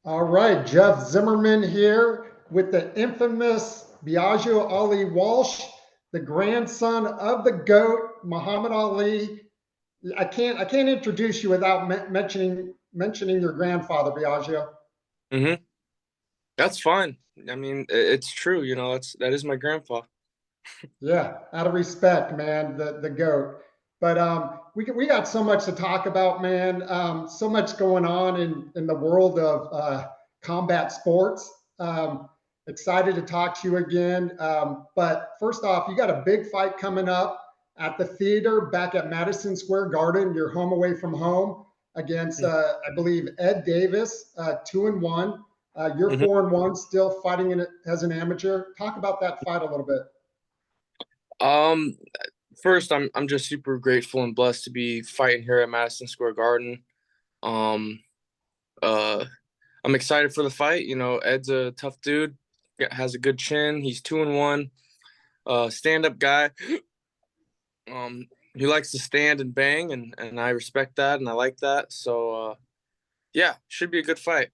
All right, Jeff Zimmerman here with the infamous Biaggio Ali Walsh, the grandson of the GOAT, Muhammad Ali. I can't introduce you without mentioning your grandfather, Biagio. hmm That's fine. I mean, it's true. That is my grandpa. Yeah, out of respect, man, the GOAT. But we got so much to talk about, man. So much going on in the world of combat sports. Excited to talk to you again. But first off, you got a big fight coming up at the theater back at Madison Square Garden. You're home away from home against, I believe, Ed Davis, 2-1. You're hmm 4-1, still fighting in it as an amateur. Talk about that fight a little bit. Um, First, I'm just super grateful and blessed to be fighting here at Madison Square Garden. Um, uh, I'm excited for the fight. Ed's a tough dude, has a good chin. He's 2-1, stand-up guy. He likes to stand and bang, and I respect that and I like that. So, yeah, should be a good fight.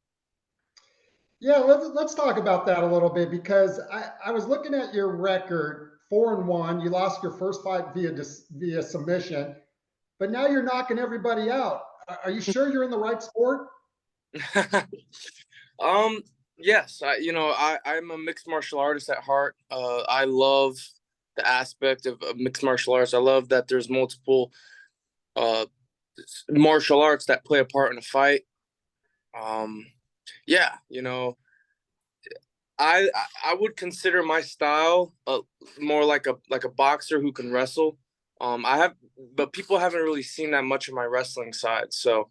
Yeah, let's talk about that a little bit because I was looking at your record, 4-1. You lost your first fight via submission, but now you're knocking everybody out. Are you sure you're in the right sport? Um, yes, I'm a mixed martial artist at heart. I love the aspect of mixed martial arts. I love that there's multiple uh martial arts that play a part in a fight. Um, yeah, I would consider my style more like a boxer who can wrestle. But people haven't really seen that much of my wrestling side. So,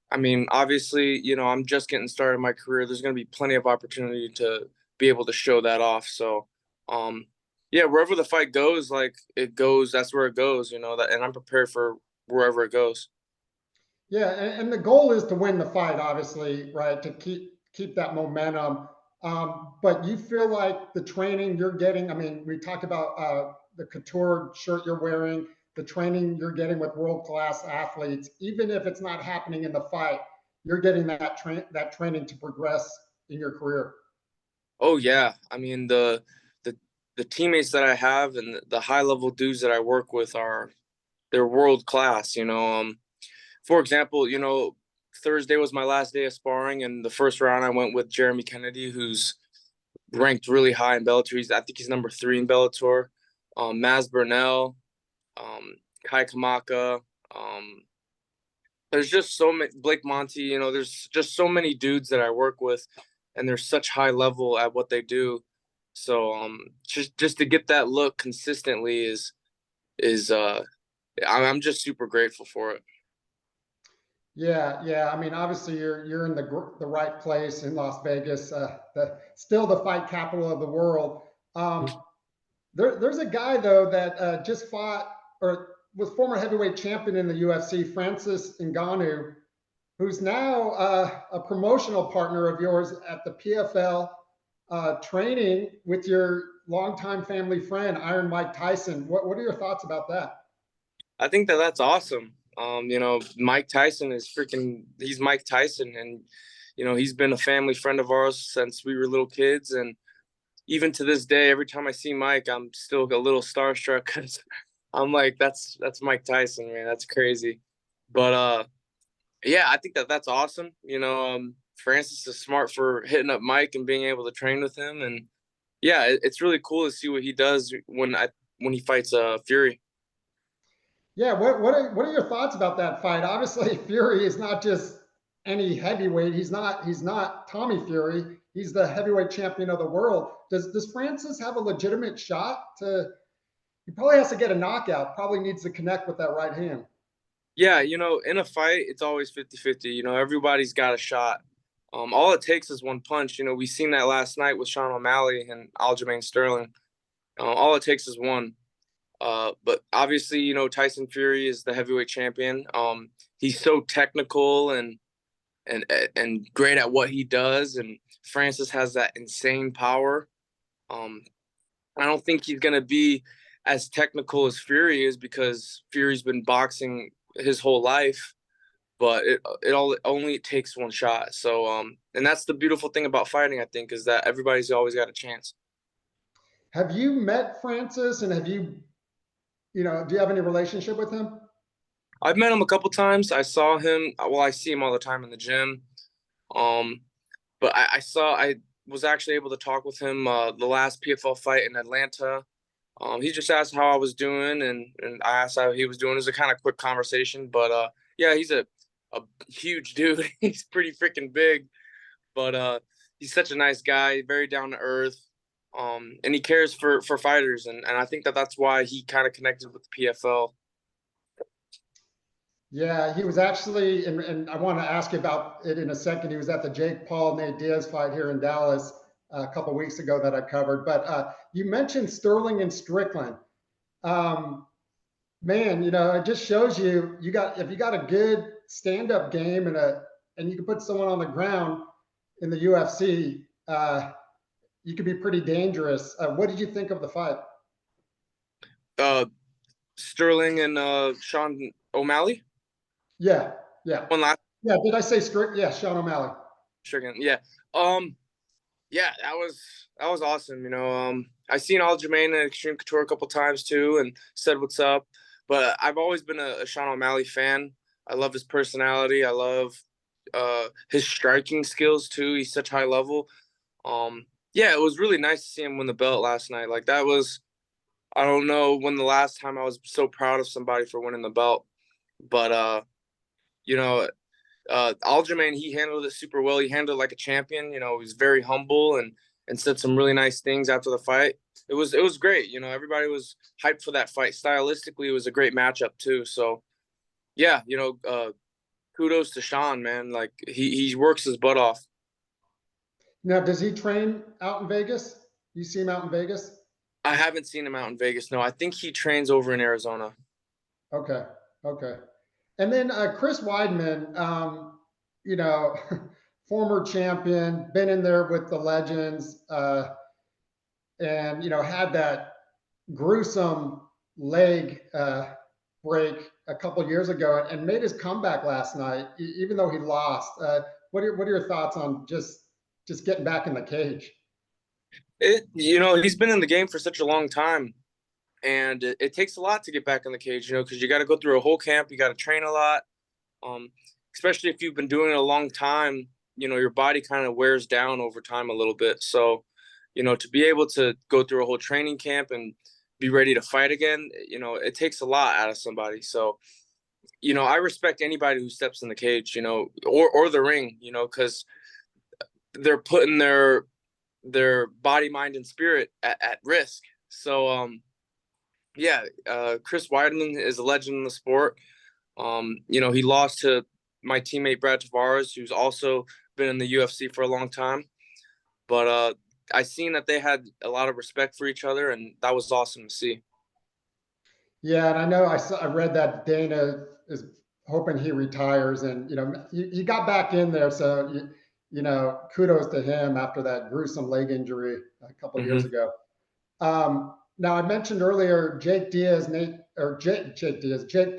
I mean, obviously, I'm just getting started in my career. There's going to be plenty of opportunity to be able to show that off. So, um, yeah, wherever the fight goes, like it goes, that's where it goes. And I'm prepared for wherever it goes. Yeah, and the goal is to win the fight, obviously, right? To keep that momentum. But you feel like the training you're getting. I mean, we talked about the couture shirt you're wearing, the training you're getting with world class athletes. Even if it's not happening in the fight, you're getting that training to progress in your career. Oh yeah, I mean the the teammates that I have and the high level dudes that I work with they're world class. For example, Thursday was my last day of sparring, and the first round I went with Jeremy Kennedy, who's ranked really high in Bellator. I think he's number 3 in Bellator. Maz Burnell, um, Kai Kamaka. Um, there's just so many Blake Monty. There's just so many dudes that I work with, and they're such high level at what they do. So just to get that look consistently is I'm just super grateful for it. Yeah, yeah. I mean, obviously, you're in the right place in Las Vegas, still the fight capital of the world. Um, there's a guy though that just fought or was former heavyweight champion in the UFC, Frances Ngannou, who's now a promotional partner of yours at the PFL, training with your longtime family friend, Iron Mike Tyson. What are your thoughts about that? I think that that's awesome. Mike Tyson he's Mike Tyson, and he's been a family friend of ours since we were little kids, and even to this day, every time I see Mike, I'm still a little starstruck because I'm like, that's Mike Tyson, man. That's crazy. But yeah, I think that that's awesome. Francis is smart for hitting up Mike and being able to train with him, and yeah, it's really cool to see what he does when he fights Fury. Yeah, what are your thoughts about that fight? Obviously, Fury is not just any heavyweight. He's not Tommy Fury. He's the heavyweight champion of the world. Does Francis have a legitimate shot to? He probably has to get a knockout. Probably needs to connect with that right hand. Yeah, in a fight, it's always 50-50. Everybody's got a shot. All it takes is one punch. We seen that last night with Sean O'Malley and Aljamain Sterling. All it takes is one. But obviously, Tyson Fury is the heavyweight champion. He's so technical and and great at what he does, and Francis has that insane power. Um, I don't think he's gonna be as technical as Fury is because Fury's been boxing his whole life. but it all only takes one shot. So and that's the beautiful thing about fighting, I think, is that everybody's always got a chance. Have you met Francis, and do you have any relationship with him? I've met him a couple times. I saw him. Well, I see him all the time in the gym. Um, but I was actually able to talk with him the last PFL fight in Atlanta. He just asked how I was doing, and I asked how he was doing. It was a kind of quick conversation, but yeah, he's a huge dude. He's pretty freaking big, but he's such a nice guy, very down to earth, and he cares for fighters, and I think that's why he kind of connected with the PFL. Yeah, he was actually, and I want to ask you about it in a second. He was at the Jake Paul Nate Diaz fight here in Dallas a couple weeks ago that I covered. But you mentioned Sterling and Strickland. Um, Man, it just shows you got if you got a good stand-up game and you can put someone on the ground in the UFC, you could be pretty dangerous. What did you think of the fight? Uh, Sterling and Sean O'Malley. Yeah, yeah, One last yeah. Did I say strict? Yeah, Sean O'Malley. Strickland. Yeah. Um, yeah, that was awesome. I seen Aljamain at Extreme Couture a couple times too, and said what's up. But I've always been a Sean O'Malley fan. I love his personality. I love his striking skills too. He's such high level. Yeah, it was really nice to see him win the belt last night. Like that was, I don't know when the last time I was so proud of somebody for winning the belt. But you know, Aljamain, he handled it super well. He handled it like a champion. He was very humble and said some really nice things after the fight. It was great. Everybody was hyped for that fight. Stylistically, it was a great matchup too. So yeah, kudos to Sean, man. Like he works his butt off. Now, does he train out in Vegas? You see him out in Vegas? I haven't seen him out in Vegas. No, I think he trains over in Arizona. Okay, okay. And then Chris Weidman, you know, former champion, been in there with the legends, and had that gruesome leg break a couple years ago, and made his comeback last night, even though he lost. What are your thoughts on just getting back in the cage? He's been in the game for such a long time, and it takes a lot to get back in the cage. Because you got to go through a whole camp, you got to train a lot. Um, Especially if you've been doing it a long time, your body kind of wears down over time a little bit. So, to be able to go through a whole training camp and be ready to fight again, it takes a lot out of somebody. So, I respect anybody who steps in the cage, or the ring, because they're putting their body, mind, and spirit at risk. So, yeah, Chris Weidman is a legend in the sport. He lost to my teammate Brad Tavares, who's also been in the UFC for a long time. But I seen that they had a lot of respect for each other, and that was awesome to see. Yeah, and I know I read that Dana is hoping he retires, and he got back in there, so kudos to him after that gruesome leg injury a couple of years Mm-hmm. ago. Now I mentioned earlier Jake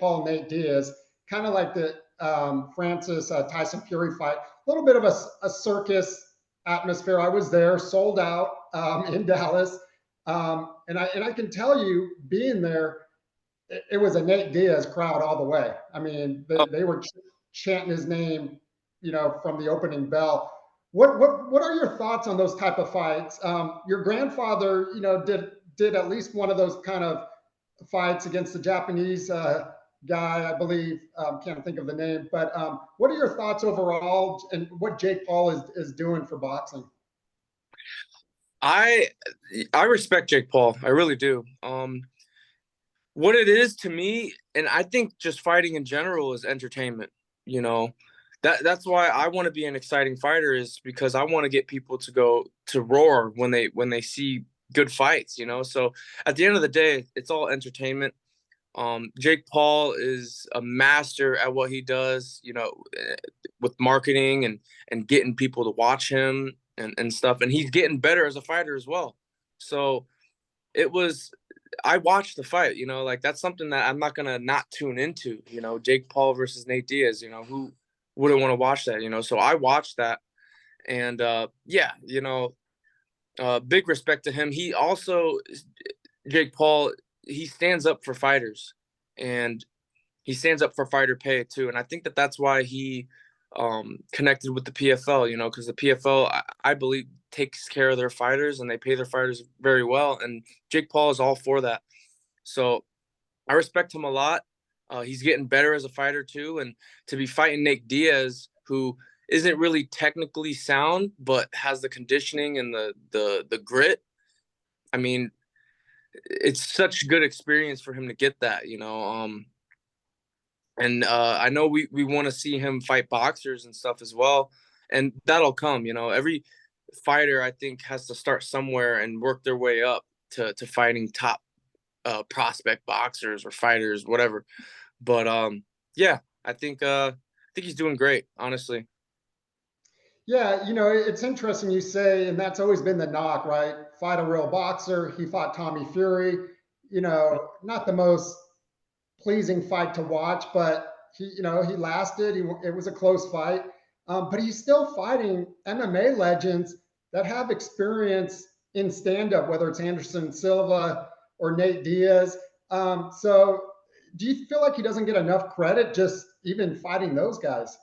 Paul, Nate Diaz, kind of like the Francis Tyson Fury fight, a little bit of a circus atmosphere. I was there, sold out in Dallas, and I can tell you, being there, it was a Nate Diaz crowd all the way. I mean, they were chanting his name, from the opening bell. What are your thoughts on those type of fights? Your grandfather, did at least one of those kind of fights against the Japanese guy, I believe. Can't think of the name, but what are your thoughts overall, and what Jake Paul is doing for boxing? I I respect Jake Paul. I really do. What it is to me, and I think just fighting in general is entertainment. You know, that's why I want to be an exciting fighter, is because I want to get people to go to roar when they see good fights. So at the end of the day, it's all entertainment. Jake Paul is a master at what he does. With marketing and getting people to watch him and stuff, and he's getting better as a fighter as well. So it was I watched the fight, like that's something that I'm not gonna not tune into. Jake Paul versus Nate Diaz. wouldn't want to watch that, So I watched that, and yeah, big respect to him. He also, Jake Paul, he stands up for fighters, and he stands up for fighter pay too. And I think that that's why he connected with the PFL, because the PFL, I believe, takes care of their fighters and they pay their fighters very well. And Jake Paul is all for that. So I respect him a lot. He's getting better as a fighter too. And to be fighting Nate Diaz, who isn't really technically sound, but has the conditioning and the grit. I mean, it's such good experience for him to get that, and I know we want to see him fight boxers and stuff as well, and that'll come. Every fighter, I think, has to start somewhere and work their way up to fighting top prospect boxers or fighters, whatever. But yeah, I think he's doing great, honestly. Yeah, it's interesting you say, and that's always been the knock, right? Fight a real boxer. He fought Tommy Fury. Not the most pleasing fight to watch, but he lasted. It was a close fight, but he's still fighting MMA legends that have experience in stand-up, whether it's Anderson Silva or Nate Diaz. So, do you feel like he doesn't get enough credit just even fighting those guys?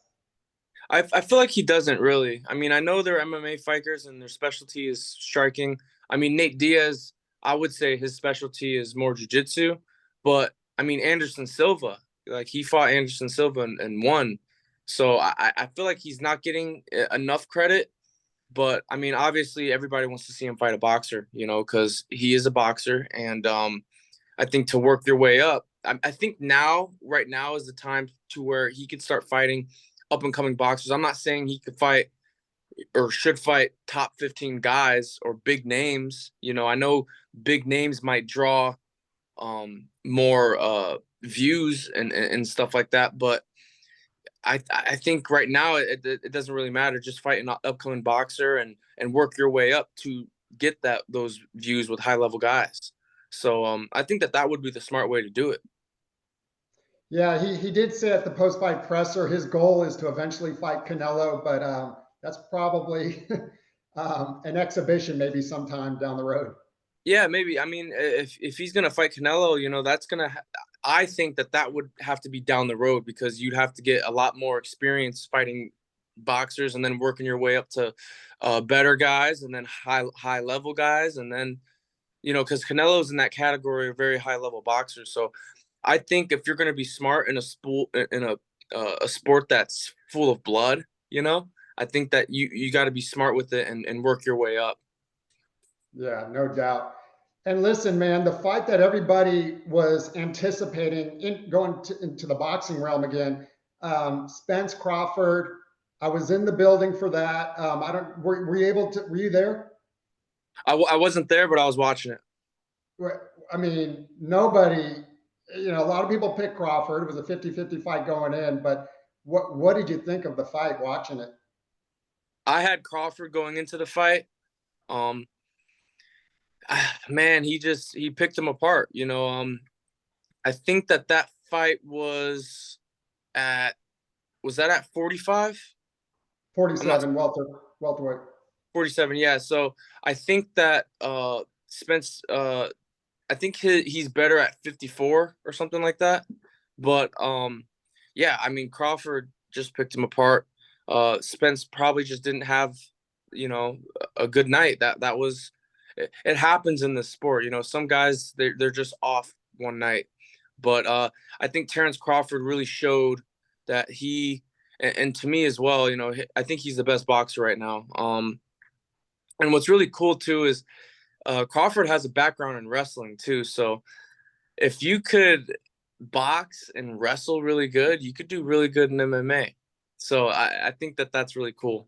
I feel like he doesn't really. I mean, I know they're MMA fighters and their specialty is striking. I mean, Nate Diaz, I would say his specialty is more jiu-jitsu, but I mean, Anderson Silva, like he fought Anderson Silva and won. So I feel like he's not getting enough credit. But I mean, obviously, everybody wants to see him fight a boxer, because he is a boxer. And I think to work your way up, I think right now is the time to where he could start fighting up and coming boxers. I'm not saying he could fight or should fight top 15 guys or big names. I know big names might draw more views and stuff like that, but I think right now it doesn't really matter. Just fight an upcoming boxer and work your way up to get those views with high level guys. So I think that would be the smart way to do it. Yeah, he did say at the post fight presser his goal is to eventually fight Canelo, but that's probably an exhibition maybe sometime down the road. Yeah, maybe. I mean, if he's gonna fight Canelo, that's gonna. I think that would have to be down the road because you'd have to get a lot more experience fighting boxers and then working your way up to better guys and then high level guys and then because Canelo's in that category of very high level boxers. So I think if you're gonna be smart in a sport that's full of blood, I think that you got to be smart with it and work your way up. Yeah, no doubt. And listen, man, the fight that everybody was anticipating into the boxing realm again, Spence Crawford. I was in the building for that. I don't. Were you able to? Were you there? I wasn't there, but I was watching it. I mean, nobody. A lot of people picked Crawford. It was a 50-50 fight going in. But what did you think of the fight watching it? I had Crawford going into the fight. Man, he picked him apart. I think that fight was that at 45? 47 welterweight. 47, yeah. So I think that Spence I think he's better at 54 or something like that. But yeah, I mean Crawford just picked him apart. Spence probably just didn't have, a good night. That was it happens in this sport. Some guys they're just off one night. But I think Terence Crawford really showed that and to me as well, I think he's the best boxer right now. And what's really cool too is Crawford has a background in wrestling too. So if you could box and wrestle really good, you could do really good in MMA. So I think that's really cool.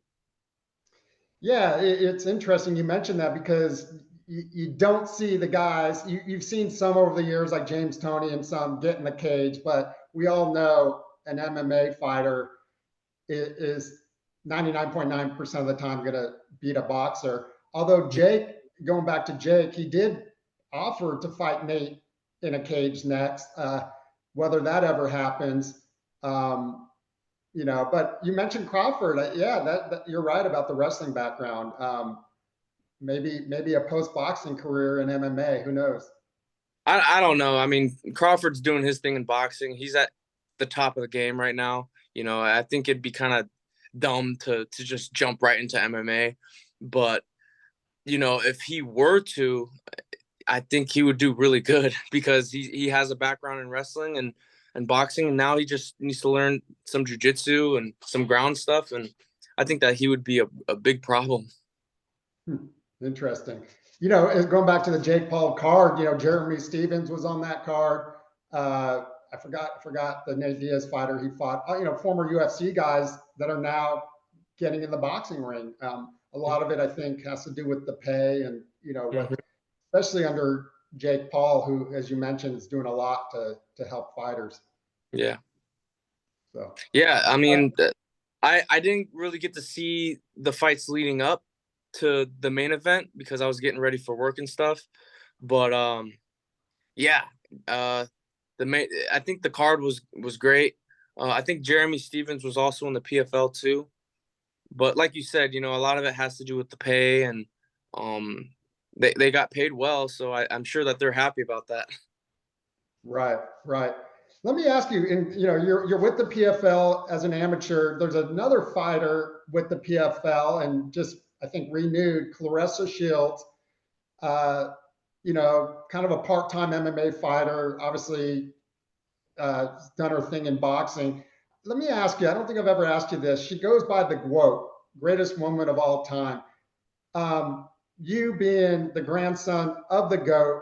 Yeah, it's interesting you mentioned that because you don't see the guys. You've seen some over the years, like James Toney and some get in the cage, but we all know an MMA fighter is 99.9% of the time going to beat a boxer. Although Jake, going back to Jake, he did offer to fight Nate in a cage next. Whether that ever happens, But you mentioned Crawford. Yeah, that you're right about the wrestling background. Maybe a post boxing career in MMA. Who knows? I don't know. I mean, Crawford's doing his thing in boxing. He's at the top of the game right now. I think it'd be kind of dumb to just jump right into MMA. But, if he were to, I think he would do really good because he has a background in wrestling and boxing. And now he just needs to learn some jujitsu and some ground stuff. And I think that he would be a big problem. Interesting. Going back to the Jake Paul card, Jeremy Stevens was on that card. I forgot the Nate Diaz fighter he fought. Former UFC guys that are now getting in the boxing ring. A lot of it, I think, has to do with the pay and what, especially under Jake Paul, who, as you mentioned, is doing a lot to help fighters. Yeah. So yeah, I mean, I didn't really get to see the fights leading up to the main event because I was getting ready for work and stuff. But yeah, I think the card was great. I think Jeremy Stevens was also in the PFL too. But like you said, a lot of it has to do with the pay, and they got paid well, so I'm sure that they're happy about that. right, right. Let me ask you, and you're with the PFL as an amateur. There's another fighter with the PFL, and just I think renewed, Claressa Shields. Uh, kind of a part-time MMA fighter. Obviously, done her thing in boxing. Let me ask you. I don't think I've ever asked you this. She goes by the GWOAT, greatest woman of all time. You being the grandson of the GOAT,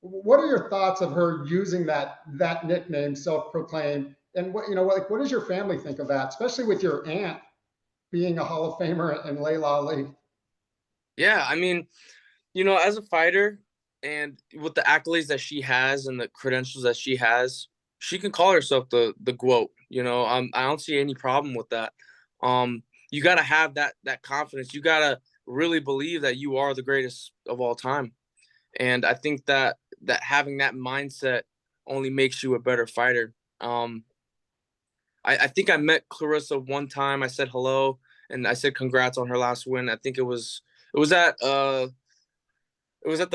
what are your thoughts of her using that nickname, self-proclaimed? And what does your family think of that, especially with your aunt being a Hall of Famer and Layla Ali? Yeah, I mean, as a fighter and with the accolades that she has and the credentials that she has, she can call herself the GWOAT. I don't see any problem with that. You got to have that confidence. You got to really believe that you are the greatest of all time. And I think that having that mindset only makes you a better fighter. I think I met Clarissa one time. I said hello and I said congrats on her last win. I think it was at the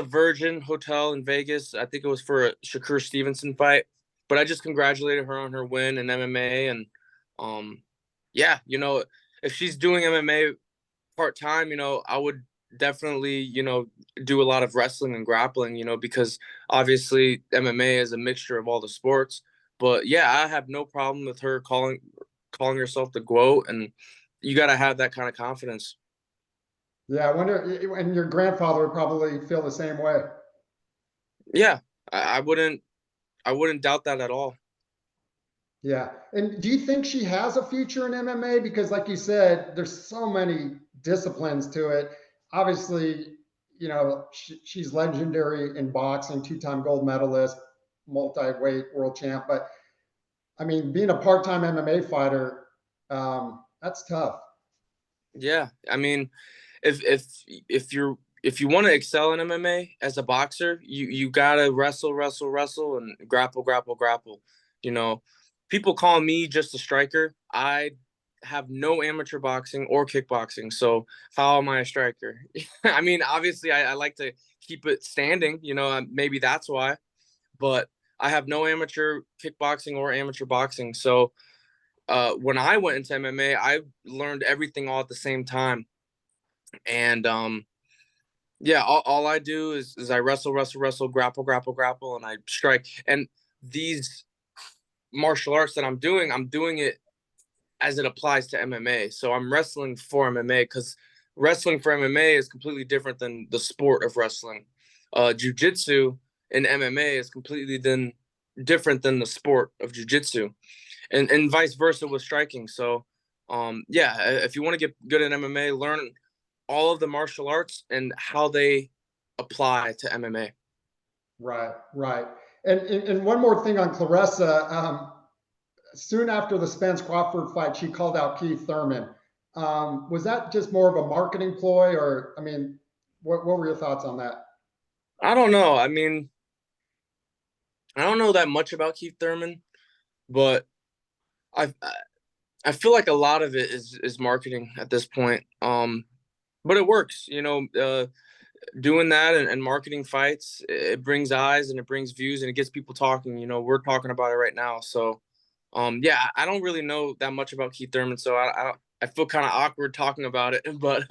Virgin Hotel in Vegas. I think it was for a Shakur Stevenson fight. But I just congratulated her on her win in MMA. And yeah, if she's doing MMA part time, I would definitely, do a lot of wrestling and grappling, because obviously MMA is a mixture of all the sports. But yeah, I have no problem with her calling herself the GWOAT, and you got to have that kind of confidence. Yeah, I wonder, and your grandfather would probably feel the same way. Yeah, I wouldn't doubt that at all. Yeah. And do you think she has a future in MMA? Because, like you said, there's so many disciplines to it. Obviously, she's legendary in boxing, two-time gold medalist, multi-weight world champ. But I mean, being a part-time MMA fighter, that's tough. Yeah, I mean, if you want to excel in MMA as a boxer, you gotta wrestle, and grapple. You know, people call me just a striker. I have no amateur boxing or kickboxing, so how am I a striker? I mean, obviously, I like to keep it standing. Maybe that's why, but I have no amateur kickboxing or amateur boxing. So when I went into MMA, I learned everything all at the same time, and yeah, all I do is I wrestle, grapple, and I strike. And these martial arts that I'm doing it as it applies to MMA. So I'm wrestling for MMA because wrestling for MMA is completely different than the sport of wrestling. Jiu-jitsu in MMA is completely different than the sport of jiu-jitsu, and vice versa with striking. So yeah, if you want to get good at MMA, learn all of the martial arts and how they apply to MMA. Right, right. And one more thing on Claressa. Soon after the Spence Crawford fight, she called out Keith Thurman. Was that just more of a marketing ploy, or I mean, what were your thoughts on that? I don't know. I mean, I don't know that much about Keith Thurman, but I I feel like a lot of it is marketing at this point. But it works, doing that and marketing fights, it brings eyes and it brings views and it gets people talking. We're talking about it right now. So, yeah, I don't really know that much about Keith Thurman, so I feel kind of awkward talking about it. But,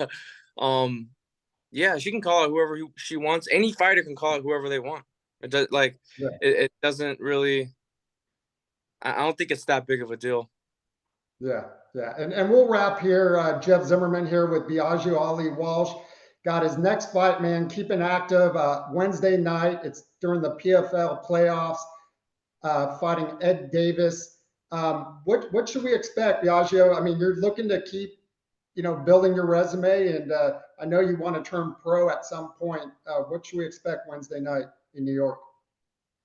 yeah, she can call it whoever she wants. Any fighter can call it whoever they want. It does Yeah. it doesn't really. I don't think it's that big of a deal. Yeah, yeah. And we'll wrap here. Jeff Zimmerman here with Biaggio Ali Walsh. Got his next fight, man. Keeping active. Wednesday night. It's during the PFL playoffs. Fighting Ed Davis. What should we expect, Biaggio? I mean, you're looking to keep, building your resume, and I know you want to turn pro at some point. What should we expect Wednesday night in New York?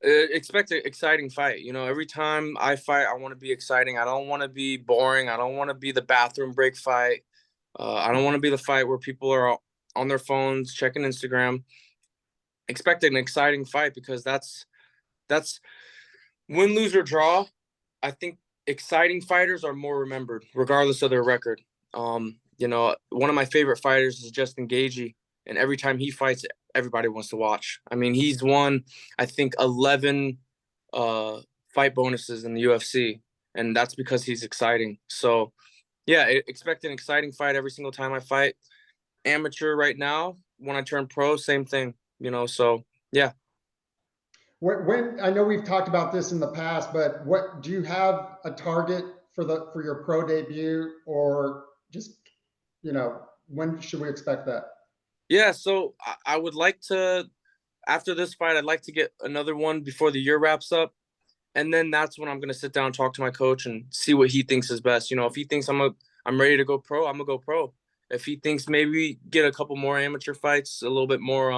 Expect an exciting fight. Every time I fight, I want to be exciting. I don't want to be boring. I don't want to be the bathroom break fight. I don't want to be the fight where people are on their phones checking Instagram. Expect an exciting fight, because that's win, lose, or draw. I think exciting fighters are more remembered, regardless of their record. One of my favorite fighters is Justin Gaethje, and every time he fights, everybody wants to watch. I mean, he's won, I think, 11 fight bonuses in the UFC, and that's because he's exciting. So, yeah, expect an exciting fight every single time I fight. Amateur right now, when I turn pro, same thing. So yeah. When I know we've talked about this in the past, but what do you have a target for your pro debut, or just when should we expect that? Yeah, so I would like to, after this fight, I'd like to get another one before the year wraps up. And then that's when I'm going to sit down and talk to my coach and see what he thinks is best. If he thinks I'm ready to go pro, I'm going to go pro. If he thinks maybe get a couple more amateur fights, a little bit more,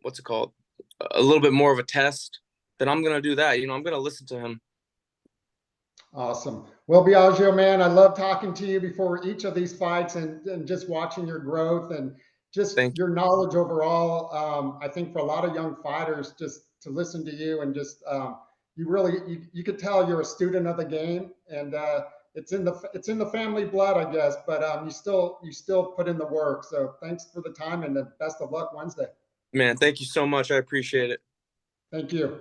what's it called? A little bit more of a test, then I'm going to do that. I'm going to listen to him. Awesome. Well, Biagio, man, I love talking to you before each of these fights, and just watching your growth and just Thank your knowledge overall. I think for a lot of young fighters, just to listen to you and just you really you could tell you're a student of the game, and it's in the family blood, I guess. But you still put in the work. So thanks for the time, and the best of luck Wednesday. you. Man, thank you so much. I appreciate it. Thank you.